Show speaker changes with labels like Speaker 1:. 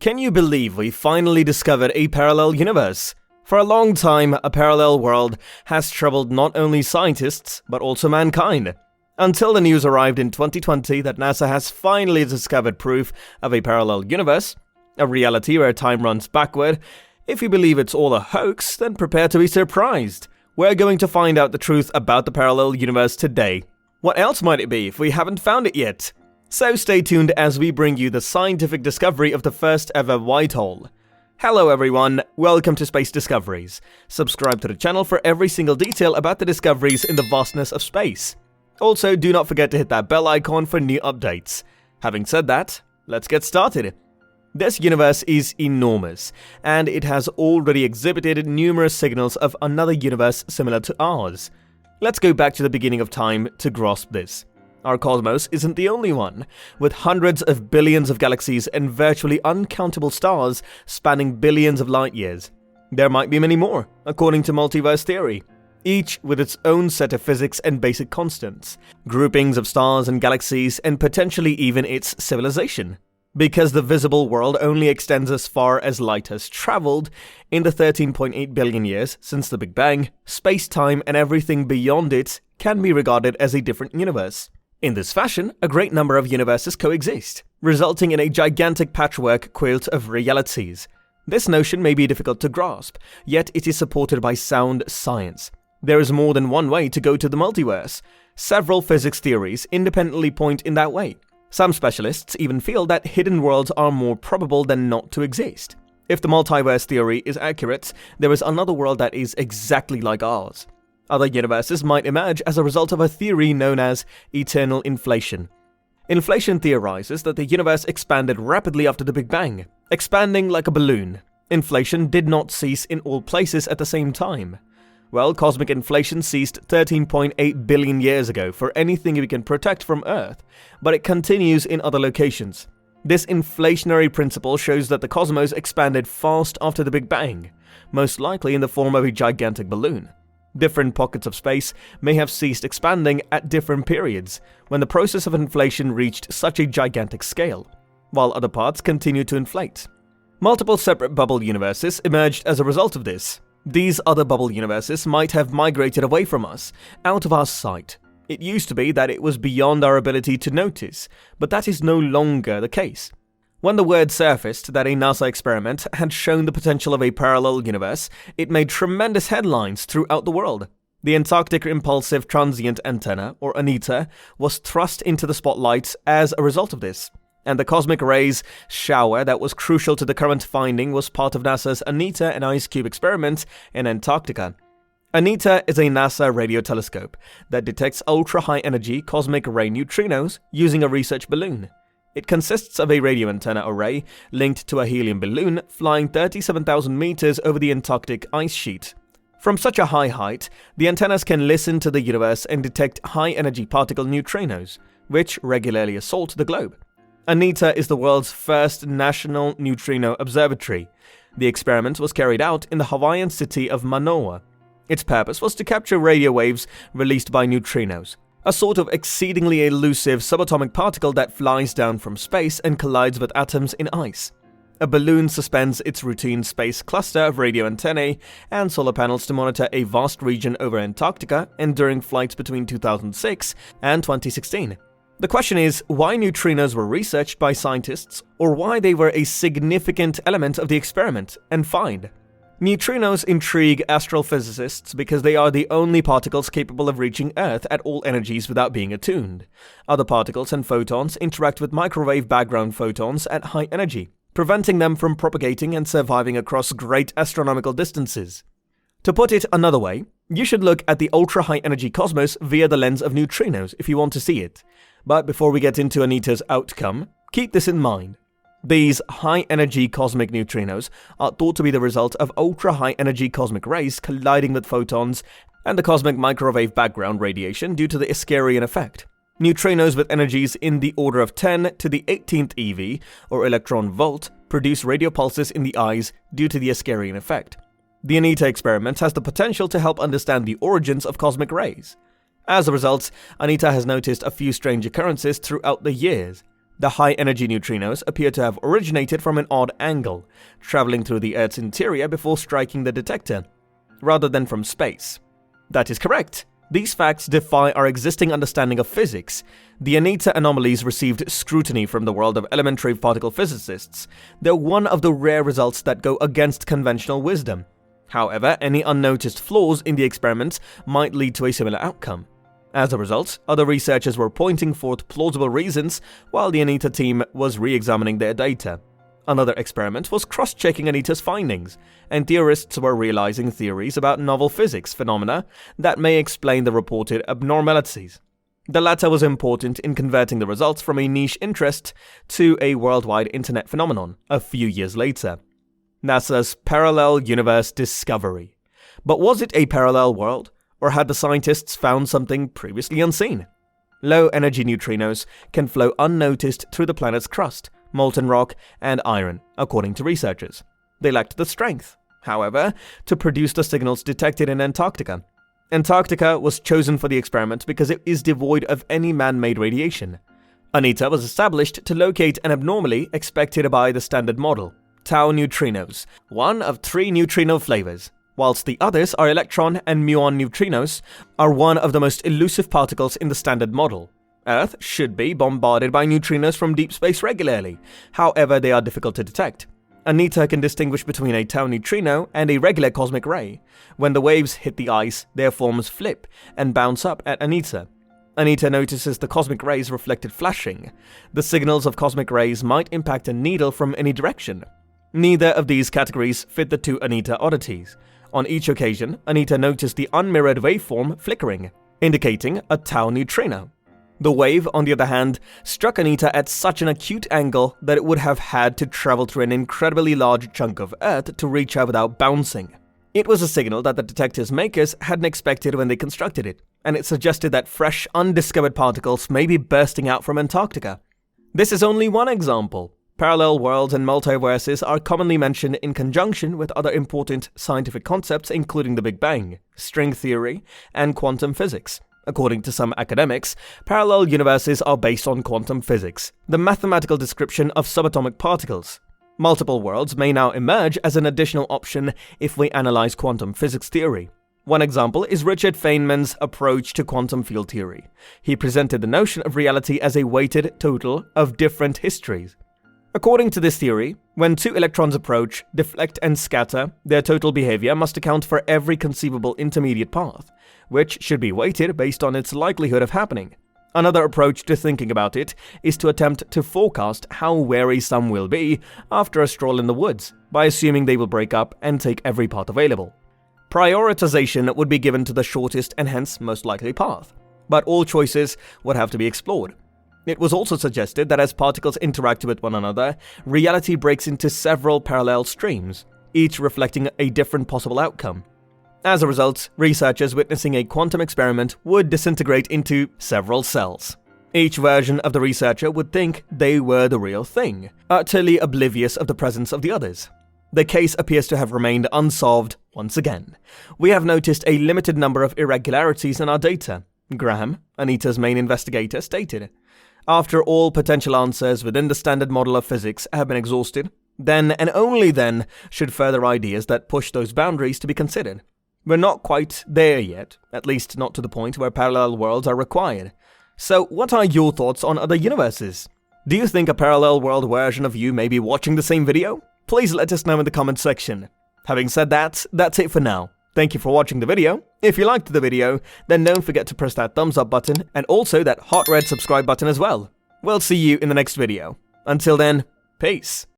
Speaker 1: Can you believe we finally discovered a parallel universe? For a long time, a parallel world has troubled not only scientists, but also mankind. Until the news arrived in 2020 that NASA has finally discovered proof of a parallel universe, a reality where time runs backward. If you believe it's all a hoax, then prepare to be surprised. We're going to find out the truth about the parallel universe today. What else might it be if we haven't found it yet? So stay tuned as we bring you the scientific discovery of the first ever white hole. Hello everyone, welcome to Space Discoveries. Subscribe to the channel for every single detail about the discoveries in the vastness of space. Also, do not forget to hit that bell icon for new updates. Having said that, let's get started. This universe is enormous, and it has already exhibited numerous signals of another universe similar to ours. Let's go back to the beginning of time to grasp this. Our cosmos isn't the only one, with hundreds of billions of galaxies and virtually uncountable stars spanning billions of light years. There might be many more, according to multiverse theory, each with its own set of physics and basic constants, groupings of stars and galaxies, and potentially even its civilization. Because the visible world only extends as far as light has traveled, in the 13.8 billion years since the Big Bang, space-time and everything beyond it can be regarded as a different universe. In this fashion, a great number of universes coexist, resulting in a gigantic patchwork quilt of realities. This notion may be difficult to grasp, yet it is supported by sound science. There is more than one way to go to the multiverse. Several physics theories independently point in that way. Some specialists even feel that hidden worlds are more probable than not to exist. If the multiverse theory is accurate, there is another world that is exactly like ours. Other universes might emerge as a result of a theory known as eternal inflation. Inflation theorizes that the universe expanded rapidly after the Big Bang, expanding like a balloon. Inflation did not cease in all places at the same time. Well, cosmic inflation ceased 13.8 billion years ago for anything we can protect from Earth, but it continues in other locations. This inflationary principle shows that the cosmos expanded fast after the Big Bang, most likely in the form of a gigantic balloon. Different pockets of space may have ceased expanding at different periods when the process of inflation reached such a gigantic scale, while other parts continued to inflate. Multiple separate bubble universes emerged as a result of this. These other bubble universes might have migrated away from us, out of our sight. It used to be that it was beyond our ability to notice, but that is no longer the case. When the word surfaced that a NASA experiment had shown the potential of a parallel universe, it made tremendous headlines throughout the world. The Antarctic Impulsive Transient Antenna, or ANITA, was thrust into the spotlight as a result of this. And the cosmic rays shower that was crucial to the current finding was part of NASA's ANITA and Ice Cube experiment in Antarctica. ANITA is a NASA radio telescope that detects ultra-high energy cosmic ray neutrinos using a research balloon. It consists of a radio antenna array linked to a helium balloon flying 37,000 meters over the Antarctic ice sheet. From such a high height, the antennas can listen to the universe and detect high-energy particle neutrinos, which regularly assault the globe. ANITA is the world's first national neutrino observatory. The experiment was carried out in the Hawaiian city of Manoa. Its purpose was to capture radio waves released by neutrinos, a sort of exceedingly elusive subatomic particle that flies down from space and collides with atoms in ice. A balloon suspends its routine space cluster of radio antennae and solar panels to monitor a vast region over Antarctica and during flights between 2006 and 2016. The question is why neutrinos were researched by scientists, or why they were a significant element of the experiment and find. Neutrinos intrigue astrophysicists because they are the only particles capable of reaching Earth at all energies without being attuned. Other particles and photons interact with microwave background photons at high energy, preventing them from propagating and surviving across great astronomical distances. To put it another way, you should look at the ultra-high energy cosmos via the lens of neutrinos if you want to see it. But before we get into ANITA's outcome, keep this in mind. These high-energy cosmic neutrinos are thought to be the result of ultra-high-energy cosmic rays colliding with photons and the cosmic microwave background radiation due to the Ascarian effect. Neutrinos with energies in the order of 10 to the 18th eV, or electron volt, produce radio pulses in the eyes due to the Ascarian effect. The ANITA experiment has the potential to help understand the origins of cosmic rays. As a result, ANITA has noticed a few strange occurrences throughout the years. The high-energy neutrinos appear to have originated from an odd angle, traveling through the Earth's interior before striking the detector, rather than from space. That is correct. These facts defy our existing understanding of physics. The Anita anomalies received scrutiny from the world of elementary particle physicists. They're one of the rare results that go against conventional wisdom. However, any unnoticed flaws in the experiments might lead to a similar outcome. As a result, other researchers were pointing forth plausible reasons while the Anita team was re-examining their data. Another experiment was cross-checking Anita's findings, and theorists were realizing theories about novel physics phenomena that may explain the reported abnormalities. The latter was important in converting the results from a niche interest to a worldwide internet phenomenon a few years later. NASA's parallel universe discovery. But was it a parallel world? Or had the scientists found something previously unseen? Low-energy neutrinos can flow unnoticed through the planet's crust, molten rock, and iron, according to researchers. They lacked the strength, however, to produce the signals detected in Antarctica. Antarctica was chosen for the experiment because it is devoid of any man-made radiation. Anita was established to locate an abnormally expected by the Standard Model, tau neutrinos, one of 3 neutrino flavors, whilst the others are electron and muon neutrinos, are one of the most elusive particles in the Standard Model. Earth should be bombarded by neutrinos from deep space regularly, however they are difficult to detect. Anita can distinguish between a tau neutrino and a regular cosmic ray. When the waves hit the ice, their forms flip and bounce up at Anita. Anita notices the cosmic rays reflected flashing. The signals of cosmic rays might impact a needle from any direction. Neither of these categories fit the 2 Anita oddities. On each occasion, Anita noticed the unmirrored waveform flickering, indicating a tau neutrino. The wave, on the other hand, struck Anita at such an acute angle that it would have had to travel through an incredibly large chunk of Earth to reach her without bouncing. It was a signal that the detector's makers hadn't expected when they constructed it, and it suggested that fresh, undiscovered particles may be bursting out from Antarctica. This is only one example. Parallel worlds and multiverses are commonly mentioned in conjunction with other important scientific concepts including the Big Bang, string theory, and quantum physics. According to some academics, parallel universes are based on quantum physics, the mathematical description of subatomic particles. Multiple worlds may now emerge as an additional option if we analyze quantum physics theory. One example is Richard Feynman's approach to quantum field theory. He presented the notion of reality as a weighted total of different histories. According to this theory, when 2 electrons approach, deflect, and scatter, their total behavior must account for every conceivable intermediate path, which should be weighted based on its likelihood of happening. Another approach to thinking about it is to attempt to forecast how wary some will be after a stroll in the woods, by assuming they will break up and take every path available. Prioritization would be given to the shortest and hence most likely path, but all choices would have to be explored. It was also suggested that as particles interact with one another, reality breaks into several parallel streams, each reflecting a different possible outcome. As a result, researchers witnessing a quantum experiment would disintegrate into several cells. Each version of the researcher would think they were the real thing, utterly oblivious of the presence of the others. The case appears to have remained unsolved once again. We have noticed a limited number of irregularities in our data, Graham, Anita's main investigator, stated. After all potential answers within the Standard Model of physics have been exhausted, then and only then should further ideas that push those boundaries to be considered. We're not quite there yet, at least not to the point where parallel worlds are required. So what are your thoughts on other universes? Do you think a parallel world version of you may be watching the same video? Please let us know in the comment section. Having said that, that's it for now. Thank you for watching the video. If you liked the video, then don't forget to press that thumbs up button and also that hot red subscribe button as well. We'll see you in the next video. Until then, peace.